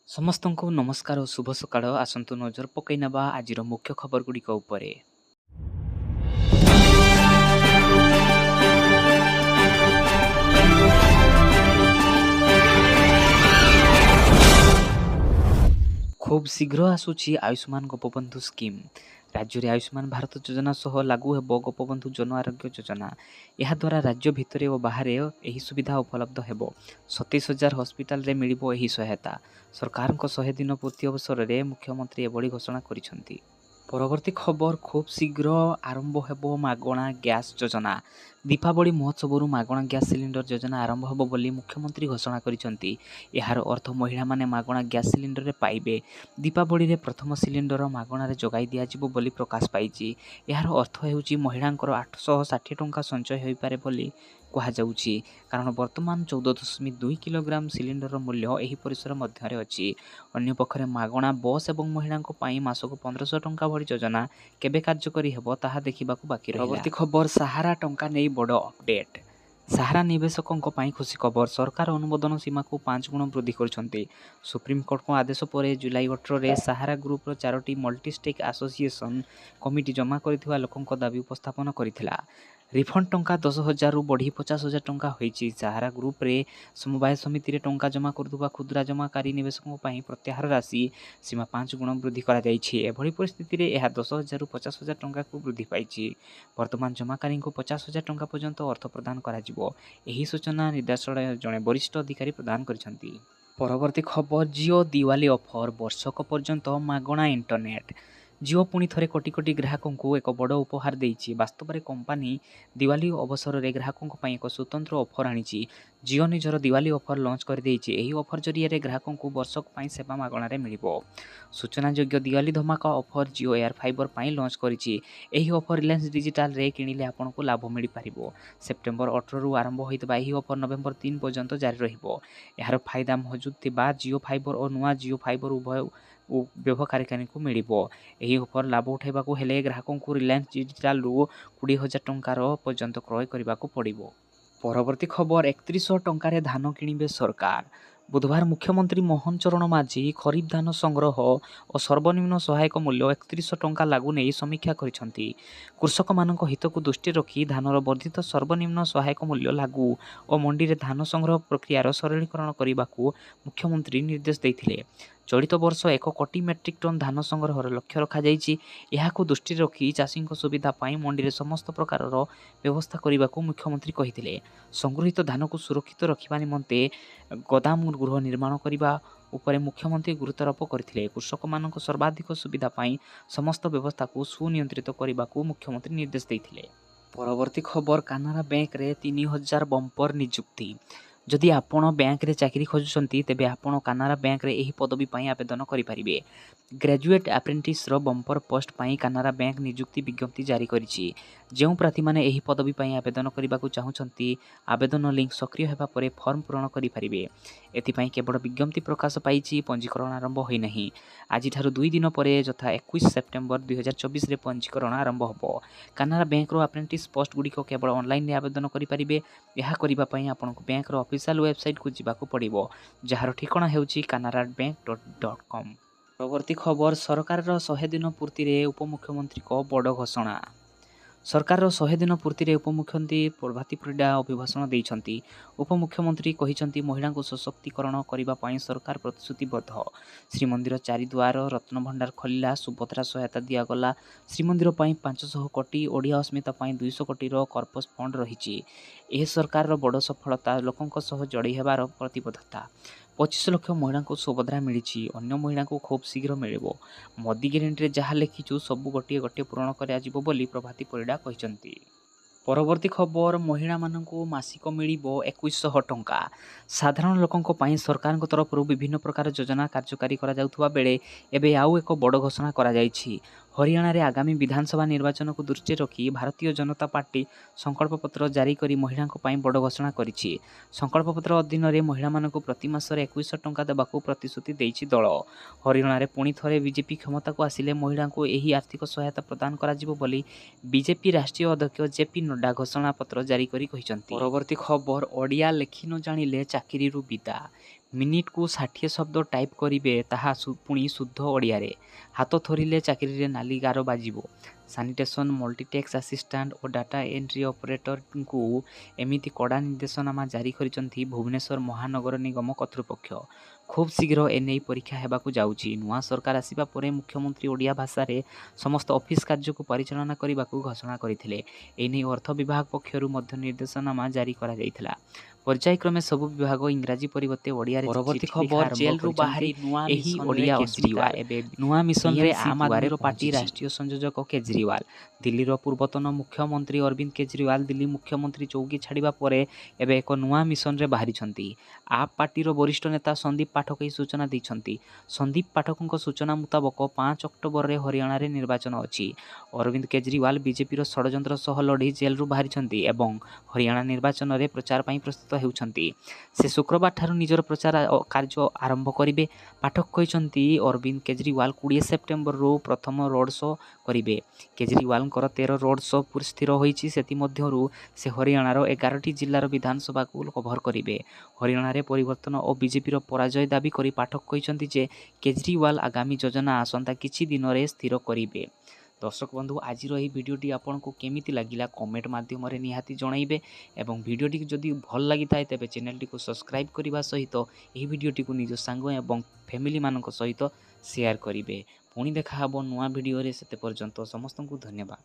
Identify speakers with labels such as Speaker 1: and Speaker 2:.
Speaker 1: ସମସ୍ତଙ୍କୁ ନମସ୍କାର ଓ ଶୁଭ ସକାଳ। ଆସନ୍ତୁ ନଜର ପକାଇ ନେବା ଆଜିର ମୁଖ୍ୟ ଖବରଗୁଡ଼ିକ ଉପରେ। ଖୁବ୍ ଶୀଘ୍ର ଆସୁଛି ଆୟୁଷ୍ମାନ ଗୋପବନ୍ଧୁ ସ୍କିମ୍। ରାଜ୍ୟରେ ଆୟୁଷ୍ମାନ ଭାରତ ଯୋଜନା ସହ ଲାଗୁ ହେବ ଗୋପବନ୍ଧୁ ଜନ ଆରୋଗ୍ୟ ଯୋଜନା। ଏହାଦ୍ୱାରା ରାଜ୍ୟ ଭିତରେ ଓ ବାହାରେ ଏହି ସୁବିଧା ଉପଲବ୍ଧ ହେବ। 27,000 ହସ୍ପିଟାଲରେ ମିଳିବ ଏହି ସହାୟତା। ସରକାରଙ୍କ 100 ଦିନ ପୂର୍ତ୍ତି ଅବସରରେ ମୁଖ୍ୟମନ୍ତ୍ରୀ ଏଭଳି ଘୋଷଣା କରିଛନ୍ତି। ପରବର୍ତ୍ତୀ ଖବର, ଖୁବ୍ ଶୀଘ୍ର ଆରମ୍ଭ ହେବ ମାଗଣା ଗ୍ୟାସ୍ ଯୋଜନା। ଦୀପାବଳି ମହୋତ୍ସବରୁ ମାଗଣା ଗ୍ୟାସ୍ ସିଲିଣ୍ଡର ଯୋଜନା ଆରମ୍ଭ ହେବ ବୋଲି ମୁଖ୍ୟମନ୍ତ୍ରୀ ଘୋଷଣା କରିଛନ୍ତି। ଏହାର ଅର୍ଥ ମହିଳାମାନେ ମାଗଣା ଗ୍ୟାସ୍ ସିଲିଣ୍ଡରରେ ପାଇବେ। ଦୀପାବଳିରେ ପ୍ରଥମ ସିଲିଣ୍ଡର ମାଗଣାରେ ଯୋଗାଇ ଦିଆଯିବ ବୋଲି ପ୍ରକାଶ ପାଇଛି। ଏହାର ଅର୍ଥ ହେଉଛି ମହିଳାଙ୍କର 860 ଟଙ୍କା ସଞ୍ଚୟ ହୋଇପାରେ ବୋଲି କୁହାଯାଉଛି। କାରଣ ବର୍ତ୍ତମାନ 14.2 କିଲୋଗ୍ରାମ ସିଲିଣ୍ଡରର ମୂଲ୍ୟ ଏହି ପରିସର ମଧ୍ୟରେ ଅଛି। ଅନ୍ୟପକ୍ଷରେ ମାଗଣା ବସ୍ ଏବଂ ମହିଳାଙ୍କ ପାଇଁ ମାସକୁ 1500 ଟଙ୍କା ଭଳି ଯୋଜନା କେବେ କାର୍ଯ୍ୟକାରୀ ହେବ ତାହା ଦେଖିବାକୁ ବାକି ରହିଲା। ପରବର୍ତ୍ତୀ ଖବର, ସାହାରା ଟଙ୍କା ନେଇ ବଡ଼ ଅପଡେଟ୍। ସାହାରା ନିବେଶକଙ୍କ ପାଇଁ ଖୁସି ଖବର। ସରକାର ଅନୁମୋଦନ ସୀମାକୁ 5 ଗୁଣ ବୃଦ୍ଧି କରିଛନ୍ତି। ସୁପ୍ରିମକୋର୍ଟଙ୍କ ଆଦେଶ ପରେ ଜୁଲାଇ 18ରେ ସାହାରା ଗ୍ରୁପର 4ଟି ମଲ୍ଟିଷ୍ଟେକ୍ ଆସୋସିଏସନ କମିଟି ଜମା କରିଥିବା ଲୋକଙ୍କ ଦାବି ଉପସ୍ଥାପନ କରିଥିଲା। ରିଫଣ୍ଡ ଟଙ୍କା 10,000ରୁ ବଢ଼ି 50,000 ଟଙ୍କା ହୋଇଛି। ସାହାରା ଗ୍ରୁପରେ ସମବାୟ ସମିତିରେ ଟଙ୍କା ଜମା କରୁଥିବା କ୍ଷୁଦ୍ର ଜମାକାରୀ ନିବେଶକଙ୍କ ପାଇଁ ପ୍ରତ୍ୟାହାର ରାଶି ସୀମା 5 ଗୁଣ ବୃଦ୍ଧି କରାଯାଇଛି। ଏଭଳି ପରିସ୍ଥିତିରେ ଏହା 10,000ରୁ 50,000 ଟଙ୍କାକୁ ବୃଦ୍ଧି ପାଇଛି। ବର୍ତ୍ତମାନ ଜମାକାରୀଙ୍କୁ 50,000 ଟଙ୍କା ପର୍ଯ୍ୟନ୍ତ ଅର୍ଥ ପ୍ରଦାନ କରାଯିବ। ଏହି ସୂଚନା ନିର୍ଦ୍ଦେଶାଳୟ ଜଣେ ବରିଷ୍ଠ ଅଧିକାରୀ ପ୍ରଦାନ କରିଛନ୍ତି। ପରବର୍ତ୍ତୀ ଖବର, ଜିଓ ଦିୱାଲି ଅଫର। ବର୍ଷକ ପର୍ଯ୍ୟନ୍ତ ମାଗଣା ଇଣ୍ଟରନେଟ୍। ଜିଓ ପୁଣି ଥରେ କୋଟି କୋଟି ଗ୍ରାହକଙ୍କୁ ଏକ ବଡ଼ ଉପହାର ଦେଇଛି। ବାସ୍ତବରେ କମ୍ପାନୀ ଦିୱାଲି ଅବସରରେ ଗ୍ରାହକଙ୍କ ପାଇଁ ଏକ ସ୍ୱତନ୍ତ୍ର ଅଫର ଆଣିଛି। ଜିଓ ନିଜର ଦିୱାଲି ଅଫର ଲଞ୍ଚ କରିଦେଇଛି। ଏହି ଅଫର ଜରିଆରେ ଗ୍ରାହକଙ୍କୁ ବର୍ଷକ ପାଇଁ ସେବା ମାଗଣାରେ ମିଳିବ। ସୂଚନାଯୋଗ୍ୟ, ଦିୱାଲି ଧମାକା ଅଫର ଜିଓ ଏୟାର ଫାଇବର ପାଇଁ ଲଞ୍ଚ କରିଛି। ଏହି ଅଫର ରିଲାଏନ୍ସ ଡିଜିଟାଲରେ କିଣିଲେ ଆପଣଙ୍କୁ ଲାଭ ମିଳିପାରିବ। ସେପ୍ଟେମ୍ବର 18ରୁ ଆରମ୍ଭ ହୋଇଥିବା ଏହି ଅଫର ନଭେମ୍ବର 3 ପର୍ଯ୍ୟନ୍ତ ଜାରି ରହିବ। ଏହାର ଫାଇଦା ମହଜୁଦ ଥିବା ଜିଓ ଫାଇବର ଓ ନୂଆ ଜିଓ ଫାଇବର ଉଭୟ ବ୍ୟବହାରକାରୀଙ୍କୁ ମିଳିବ। ଏହି ଅଫର ଲାଭ ଉଠାଇବାକୁ ହେଲେ ଗ୍ରାହକଙ୍କୁ ରିଲାଏନ୍ସ ଡିଜିଟାଲରୁ 20,000 ଟଙ୍କାର ପର୍ଯ୍ୟନ୍ତ କ୍ରୟ କରିବାକୁ ପଡ଼ିବ। ପରବର୍ତ୍ତୀ ଖବର, 3100 ଟଙ୍କାରେ ଧାନ କିଣିବେ ସରକାର। ବୁଧବାର ମୁଖ୍ୟମନ୍ତ୍ରୀ ମୋହନ ଚରଣ ମାଝୀ ଖରିଫ ଧାନ ସଂଗ୍ରହ ଓ ସର୍ବନିମ୍ନ ସହାୟକ ମୂଲ୍ୟ 3100 ଟଙ୍କା ଲାଗୁ ନେଇ ସମୀକ୍ଷା କରିଛନ୍ତି। କୃଷକମାନଙ୍କ ହିତକୁ ଦୃଷ୍ଟିରେ ରଖି ଧାନର ବର୍ଦ୍ଧିତ ସର୍ବନିମ୍ନ ସହାୟକ ମୂଲ୍ୟ ଲାଗୁ ଓ ମଣ୍ଡିରେ ଧାନ ସଂଗ୍ରହ ପ୍ରକ୍ରିୟାର ସରଳୀକରଣ କରିବାକୁ ମୁଖ୍ୟମନ୍ତ୍ରୀ ନିର୍ଦ୍ଦେଶ ଦେଇଥିଲେ। ଚଳିତ ବର୍ଷ 1 କୋଟି ମେଟ୍ରିକ ଟନ୍ ଧାନ ସଂଗ୍ରହର ଲକ୍ଷ୍ୟ ରଖାଯାଇଛି। ଏହାକୁ ଦୃଷ୍ଟିରେ ରଖି ଚାଷୀଙ୍କ ସୁବିଧା ପାଇଁ ମଣ୍ଡିରେ ସମସ୍ତ ପ୍ରକାରର ବ୍ୟବସ୍ଥା କରିବାକୁ ମୁଖ୍ୟମନ୍ତ୍ରୀ କହିଥିଲେ। ସଂଗୃହୀତ ଧାନକୁ ସୁରକ୍ଷିତ ରଖିବା ନିମନ୍ତେ ଗୋଦାମ ଗୃହ ନିର୍ମାଣ କରିବା ଉପରେ ମୁଖ୍ୟମନ୍ତ୍ରୀ ଗୁରୁତ୍ୱାରୋପ କରିଥିଲେ। କୃଷକମାନଙ୍କ ସର୍ବାଧିକ ସୁବିଧା ପାଇଁ ସମସ୍ତ ବ୍ୟବସ୍ଥାକୁ ସୁନିୟନ୍ତ୍ରିତ କରିବାକୁ ମୁଖ୍ୟମନ୍ତ୍ରୀ ନିର୍ଦ୍ଦେଶ ଦେଇଥିଲେ। ପରବର୍ତ୍ତୀ ଖବର, କାନାରା ବ୍ୟାଙ୍କରେ 3,000 ବମ୍ପର ନିଯୁକ୍ତି। ଯଦି ଆପଣ ବ୍ୟାଙ୍କରେ ଚାକିରି ଖୋଜୁଛନ୍ତି ତେବେ ଆପଣ କାନାରା ବ୍ୟାଙ୍କରେ ଏହି ପଦବୀ ପାଇଁ ଆବେଦନ କରିପାରିବେ। ଗ୍ରାଜୁଏଟ୍ ଆପ୍ରେଣ୍ଟିସର ବମ୍ପର ପୋଷ୍ଟ ପାଇଁ କାନାରା ବ୍ୟାଙ୍କ ନିଯୁକ୍ତି ବିଜ୍ଞପ୍ତି ଜାରି କରିଛି। ଯେଉଁ ପ୍ରାର୍ଥୀମାନେ ଏହି ପଦବୀ ପାଇଁ ଆବେଦନ କରିବାକୁ ଚାହୁଁଛନ୍ତି, ଆବେଦନ ଲିଙ୍କ ସକ୍ରିୟ ହେବା ପରେ ଫର୍ମ ପୂରଣ କରିପାରିବେ। ଏଥିପାଇଁ କେବଳ ବିଜ୍ଞପ୍ତି ପ୍ରକାଶ ପାଇଛି, ପଞ୍ଜୀକରଣ ଆରମ୍ଭ ହୋଇନାହିଁ। ଆଜିଠାରୁ 2 ଦିନ ପରେ ଯଥା 21 ସେପ୍ଟେମ୍ବର 2024ରେ ପଞ୍ଜୀକରଣ ଆରମ୍ଭ ହେବ। କାନାରା ବ୍ୟାଙ୍କର ଆପ୍ରେଣ୍ଟିସ ପୋଷ୍ଟଗୁଡ଼ିକ କେବଳ ଅନଲାଇନରେ ଆବେଦନ କରିପାରିବେ। ଏହା କରିବା ପାଇଁ ଆପଣଙ୍କୁ ବ୍ୟାଙ୍କର ଅଫିସିଆଲ ୱେବସାଇଟକୁ ଯିବାକୁ ପଡ଼ିବ, ଯାହାର ଠିକଣା ହେଉଛି canarabank.com। ପରବର୍ତ୍ତୀ ଖବର, ସରକାରର 100 ଦିନ ପୂର୍ତ୍ତିରେ ଉପମୁଖ୍ୟମନ୍ତ୍ରୀଙ୍କ ବଡ଼ ଘୋଷଣା। ସରକାରର 100 ଦିନ ପୂର୍ତ୍ତିରେ ଉପମୁଖ୍ୟମନ୍ତ୍ରୀ ପ୍ରଭାତୀ ପରିଡ଼ା ଅଭିଭାଷଣ ଦେଇଛନ୍ତି। ଉପମୁଖ୍ୟମନ୍ତ୍ରୀ କହିଛନ୍ତି, ମହିଳାଙ୍କୁ ସଶକ୍ତିକରଣ କରିବା ପାଇଁ ସରକାର ପ୍ରତିଶ୍ରୁତିବଦ୍ଧ। ଶ୍ରୀମନ୍ଦିର ଚାରିଦୁଆର ରତ୍ନଭଣ୍ଡାର ଖୋଲିଲା, ସୁଭଦ୍ରା ସହାୟତା ଦିଆଗଲା। ଶ୍ରୀମନ୍ଦିର ପାଇଁ 500 କୋଟି, ଓଡ଼ିଆ ଅସ୍ମିତା ପାଇଁ 200 କୋଟିର କର୍ପସ ଫଣ୍ଡ ରହିଛି। ଏହି ସରକାରର ବଡ଼ ସଫଳତା, ଲୋକଙ୍କ ସହ ଯୋଡ଼ି ହେବାର ପ୍ରତିବଦ୍ଧତା। 25 ଲକ୍ଷ ମହିଳାଙ୍କୁ ସୁଭଦ୍ରା ମିଳିଛି, ଅନ୍ୟ ମହିଳାଙ୍କୁ ଖୁବ୍ ଶୀଘ୍ର ମିଳିବ। ମୋଦି ଗ୍ୟାରେଣ୍ଟିରେ ଯାହା ଲେଖିଛୁ ସବୁ ଗୋଟିଏ ଗୋଟିଏ ପୂରଣ କରାଯିବ ବୋଲି ପ୍ରଭାତୀ ପରିଡ଼ା କହିଛନ୍ତି। ପରବର୍ତ୍ତୀ ଖବର, ମହିଳାମାନଙ୍କୁ ମାସିକ ମିଳିବ 2,100 ଟଙ୍କା। ସାଧାରଣ ଲୋକଙ୍କ ପାଇଁ ସରକାରଙ୍କ ତରଫରୁ ବିଭିନ୍ନ ପ୍ରକାର ଯୋଜନା କାର୍ଯ୍ୟକାରୀ କରାଯାଉଥିବା ବେଳେ ଏବେ ଆଉ ଏକ ବଡ଼ ଘୋଷଣା କରାଯାଇଛି। ହରିୟାଣାରେ ଆଗାମୀ ବିଧାନସଭା ନିର୍ବାଚନକୁ ଦୃଷ୍ଟିରେ ରଖି ଭାରତୀୟ ଜନତା ପାର୍ଟି ସଂକଳ୍ପପତ୍ର ଜାରି କରି ମହିଳାଙ୍କ ପାଇଁ ବଡ଼ ଘୋଷଣା କରିଛି। ସଂକଳ୍ପପତ୍ର ଅଧୀନରେ ମହିଳାମାନଙ୍କୁ ପ୍ରତି ମାସରେ 2,100 ଟଙ୍କା ଦେବାକୁ ପ୍ରତିଶ୍ରୁତି ଦେଇଛି ଦଳ। ହରିୟାଣାରେ ପୁଣି ଥରେ ବିଜେପି କ୍ଷମତାକୁ ଆସିଲେ ମହିଳାଙ୍କୁ ଏହି ଆର୍ଥିକ ସହାୟତା ପ୍ରଦାନ କରାଯିବ ବୋଲି ବିଜେପି ରାଷ୍ଟ୍ରୀୟ ଅଧ୍ୟକ୍ଷ ଜେପି ନଡ୍ଡା ଘୋଷଣାପତ୍ର ଜାରି କରି କହିଛନ୍ତି। ପରବର୍ତ୍ତୀ ଖବର, ଓଡ଼ିଆ ଲେଖି ନ ଜାଣିଲେ ଚାକିରିରୁ ବିଦା। ମିନିଟ୍କୁ 60 ଶବ୍ଦ ଟାଇପ୍ କରିବେ ତାହା ପୁଣି ଶୁଦ୍ଧ ଓଡ଼ିଆରେ। ହାତ ଥରିଲେ ଚାକିରିରେ ନାଲି ଗାର ବାଜିବ। ସାନିଟେସନ୍, ମଲ୍ଟିଟାସ୍କ ଆସିଷ୍ଟାଣ୍ଟ ଓ ଡାଟା ଏଣ୍ଟ୍ରି ଅପରେଟରଙ୍କୁ ଏମିତି କଡ଼ା ନିର୍ଦ୍ଦେଶନାମା ଜାରି କରିଛନ୍ତି ଭୁବନେଶ୍ୱର ମହାନଗର ନିଗମ କର୍ତ୍ତୃପକ୍ଷ। ଖୁବ୍ ଶୀଘ୍ର ଏନେଇ ପରୀକ୍ଷା ହେବାକୁ ଯାଉଛି। ନୂଆ ସରକାର ଆସିବା ପରେ ମୁଖ୍ୟମନ୍ତ୍ରୀ ଓଡ଼ିଆ ଭାଷାରେ ସମସ୍ତ ଅଫିସ କାର୍ଯ୍ୟକୁ ପରିଚାଳନା କରିବାକୁ ଘୋଷଣା କରିଥିଲେ। ଏନେଇ ଅର୍ଥ ବିଭାଗ ପକ୍ଷରୁ ମଧ୍ୟ ନିର୍ଦ୍ଦେଶନାମା ଜାରି କରାଯାଇଥିଲା। ପର୍ଯ୍ୟାୟକ୍ରମେ ସବୁ ବିଭାଗ ଇଂରାଜୀ ପରିବର୍ତ୍ତେ ଓଡ଼ିଆରେ ପରବର୍ତ୍ତୀ ଖବର, ଜେଲରୁ ବାହାରି ନୂଆ ଏହି ଓଡ଼ିଆ କେଜ୍ରିୱାଲ। ଏବେ ନୂଆ ମିଶନରେ ଆମ୍ ଆଦମିର ପାର୍ଟି ରାଷ୍ଟ୍ରୀୟ ସଂଯୋଜକ କେଜ୍ରିୱାଲ। ଦିଲ୍ଲୀର ପୂର୍ବତନ ମୁଖ୍ୟମନ୍ତ୍ରୀ ଅରବିନ୍ଦ କେଜ୍ରିୱାଲ ଦିଲ୍ଲୀ ମୁଖ୍ୟମନ୍ତ୍ରୀ ଚୌକି ଛାଡ଼ିବା ପରେ ଏବେ ଏକ ନୂଆ ମିଶନରେ ବାହାରିଛନ୍ତି। ଆପ୍ ପାର୍ଟିର ବରିଷ୍ଠ ନେତା ସନ୍ଦୀପ ପାଠକ ଏହି ସୂଚନା ଦେଇଛନ୍ତି। ସନ୍ଦୀପ ପାଠକଙ୍କ ସୂଚନା ମୁତାବକ 5 ଅକ୍ଟୋବରରେ ହରିୟାଣାରେ ନିର୍ବାଚନ ଅଛି। ଅରବିନ୍ଦ କେଜ୍ରିୱାଲ ବିଜେପିର ଷଡ଼ଯନ୍ତ୍ର ସହ ଲଢ଼ି ଜେଲରୁ ବାହାରିଛନ୍ତି ଏବଂ ହରିୟାଣା ନିର୍ବାଚନରେ ପ୍ରଚାର ପାଇଁ ପ୍ରସ୍ତୁତ ହେଉଛନ୍ତି। ସେ ଶୁକ୍ରବାରଠାରୁ ନିଜର ପ୍ରଚାର କାର୍ଯ୍ୟ ଆରମ୍ଭ କରିବେ। ପାଠକ କହିଛନ୍ତି ଅରବିନ୍ଦ କେଜ୍ରିୱାଲ 20 ସେପ୍ଟେମ୍ବରରୁ ପ୍ରଥମ ରୋଡ୍ ଶୋ କରିବେ। କେଜ୍ରିୱାଲଙ୍କର 13 ରୋଡ୍ ଶୋ ସ୍ଥିର ହୋଇଛି। ସେଥିମଧ୍ୟରୁ ସେ ହରିୟାଣାର 11ଟି ଜିଲ୍ଲାର ବିଧାନସଭାକୁ କଭର କରିବେ। ହରିୟାଣାରେ ପରିବର୍ତ୍ତନ ଓ ବିଜେପିର ପରାଜୟ ଦାବି କରି ପାଠକ କହିଛନ୍ତି ଯେ କେଜ୍ରିୱାଲ ଆଗାମୀ ଯୋଜନା ଆସନ୍ତା କିଛି ଦିନରେ ସ୍ଥିର କରିବେ। ଦର୍ଶକ ବନ୍ଧୁ, ଆଜିର ଏହି ଭିଡ଼ିଓଟି ଆପଣଙ୍କୁ କେମିତି ଲାଗିଲା କମେଣ୍ଟ ମାଧ୍ୟମରେ ନିହାତି ଜଣାଇବେ ଏବଂ ଭିଡ଼ିଓଟି ଯଦି ଭଲ ଲାଗିଥାଏ ତେବେ ଚ୍ୟାନେଲଟିକୁ ସବସ୍କ୍ରାଇବ୍ କରିବା ସହିତ ଏହି ଭିଡ଼ିଓଟିକୁ ନିଜ ସାଙ୍ଗ ଏବଂ ଫ୍ୟାମିଲିମାନଙ୍କ ସହିତ ସେୟାର କରିବେ। ପୁଣି ଦେଖା ହେବ ନୂଆ ଭିଡ଼ିଓରେ। ସେତେ ପର୍ଯ୍ୟନ୍ତ ସମସ୍ତଙ୍କୁ ଧନ୍ୟବାଦ।